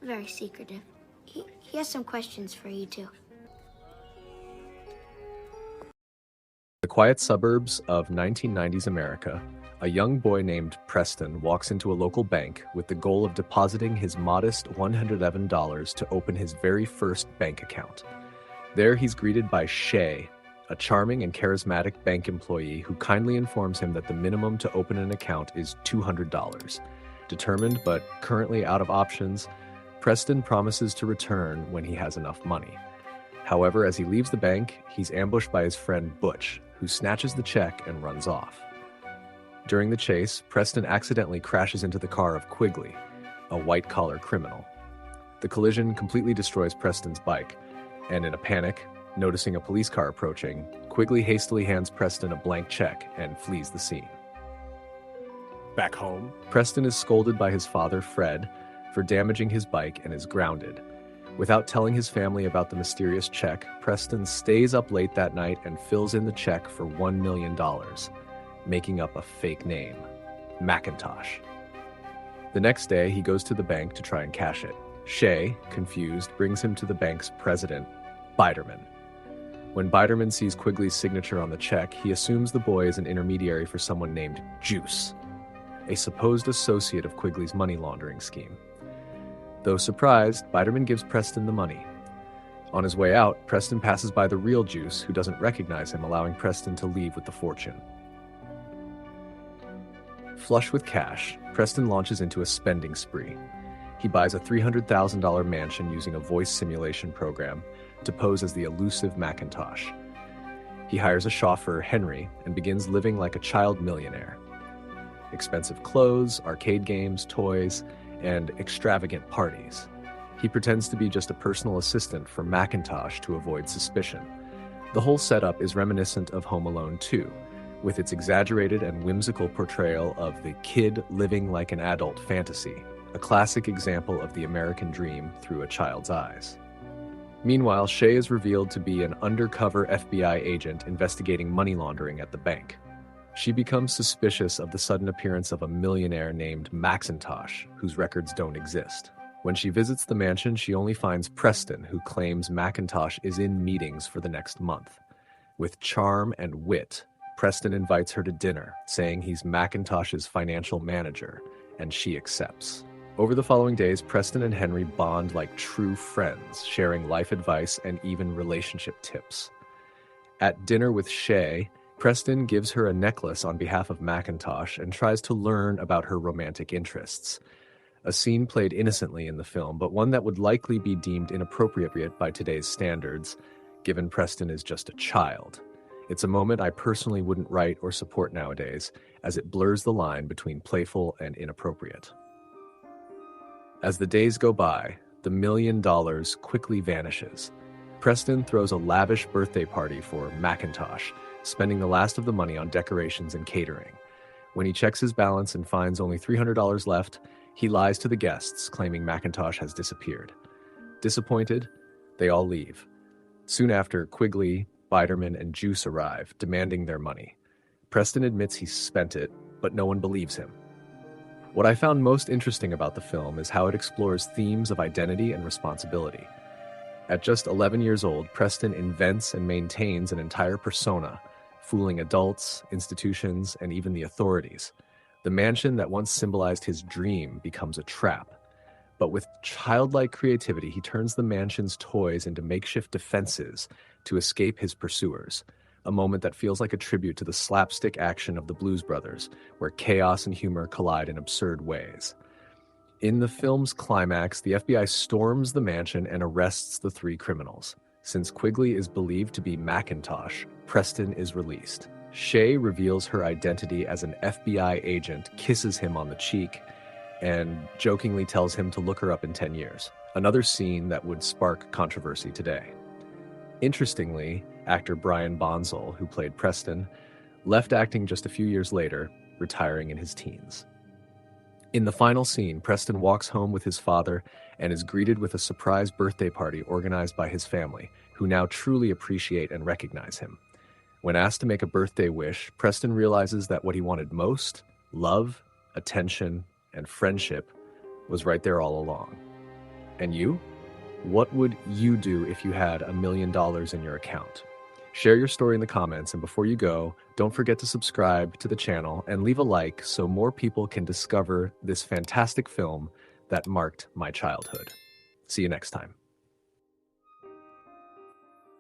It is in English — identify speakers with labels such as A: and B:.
A: very secretive. He has some questions for you, too.
B: The quiet suburbs of 1990s America, a young boy named Preston walks into a local bank with the goal of depositing his modest $111 to open his very first bank account. There he's greeted by Shay, a charming and charismatic bank employee who kindly informs him that the minimum to open an account is $200. Determined but currently out of options, Preston promises to return when he has enough money. However, as he leaves the bank, he's ambushed by his friend Butch, who snatches the check and runs off. During the chase, Preston accidentally crashes into the car of Quigley, a white-collar criminal. The collision completely destroys Preston's bike, and in a panic, noticing a police car approaching, Quigley hastily hands Preston a blank check and flees the scene. Back home, Preston is scolded by his father, Fred, for damaging his bike and is grounded. Without telling his family about the mysterious check, Preston stays up late that night and fills in the check for $1 million, making up a fake name, Macintosh. The next day, he goes to the bank to try and cash it. Shay, confused, brings him to the bank's president, Biderman. When Biderman sees Quigley's signature on the check, he assumes the boy is an intermediary for someone named Juice, a supposed associate of Quigley's money laundering scheme. Though surprised, Biderman gives Preston the money. On his way out, Preston passes by the real Juice, who doesn't recognize him, allowing Preston to leave with the fortune. Flush with cash, Preston launches into a spending spree. He buys a $300,000 mansion using a voice simulation program to pose as the elusive Macintosh. He hires a chauffeur, Henry, and begins living like a child millionaire. Expensive clothes, arcade games, toys, and extravagant parties. He pretends to be just a personal assistant for Macintosh to avoid suspicion. The whole setup is reminiscent of Home Alone 2, with its exaggerated and whimsical portrayal of the kid living like an adult fantasy, a classic example of the American dream through a child's eyes. Meanwhile, Shay is revealed to be an undercover FBI agent investigating money laundering at the bank. She becomes suspicious of the sudden appearance of a millionaire named Macintosh, whose records don't exist. When she visits the mansion, she only finds Preston, who claims Macintosh is in meetings for the next month. With charm and wit, Preston invites her to dinner, saying he's Macintosh's financial manager, and she accepts. Over the following days, Preston and Henry bond like true friends, sharing life advice and even relationship tips. At dinner with Shay, Preston gives her a necklace on behalf of Macintosh and tries to learn about her romantic interests. A scene played innocently in the film, but one that would likely be deemed inappropriate by today's standards, given Preston is just a child. It's a moment I personally wouldn't write or support nowadays, as it blurs the line between playful and inappropriate. As the days go by, the $1 million quickly vanishes. Preston throws a lavish birthday party for Macintosh, spending the last of the money on decorations and catering. When he checks his balance and finds only $300 left, he lies to the guests, claiming Macintosh has disappeared. Disappointed, they all leave. Soon after, Quigley, Biderman, and Juice arrive, demanding their money. Preston admits he spent it, but no one believes him. What I found most interesting about the film is how it explores themes of identity and responsibility. At just 11 years old, Preston invents and maintains an entire persona, fooling adults, institutions, and even the authorities. The mansion that once symbolized his dream becomes a trap. But with childlike creativity, he turns the mansion's toys into makeshift defenses to escape his pursuers, a moment that feels like a tribute to the slapstick action of the Blues Brothers, where chaos and humor collide in absurd ways. In the film's climax, the FBI storms the mansion and arrests the three criminals. Since Quigley is believed to be Macintosh, Preston is released. Shay reveals her identity as an FBI agent, kisses him on the cheek, and jokingly tells him to look her up in 10 years. Another scene that would spark controversy today. Interestingly, actor Brian Bonsall, who played Preston, left acting just a few years later, retiring in his teens. In the final scene, Preston walks home with his father and is greeted with a surprise birthday party organized by his family, who now truly appreciate and recognize him. When asked to make a birthday wish, Preston realizes that what he wanted most, love, attention, and friendship, was right there all along. And you? What would you do if you had $1 million in your account? Share your story in the comments, and before you go, don't forget to subscribe to the channel and leave a like so more people can discover this fantastic film that marked my childhood. See you next time.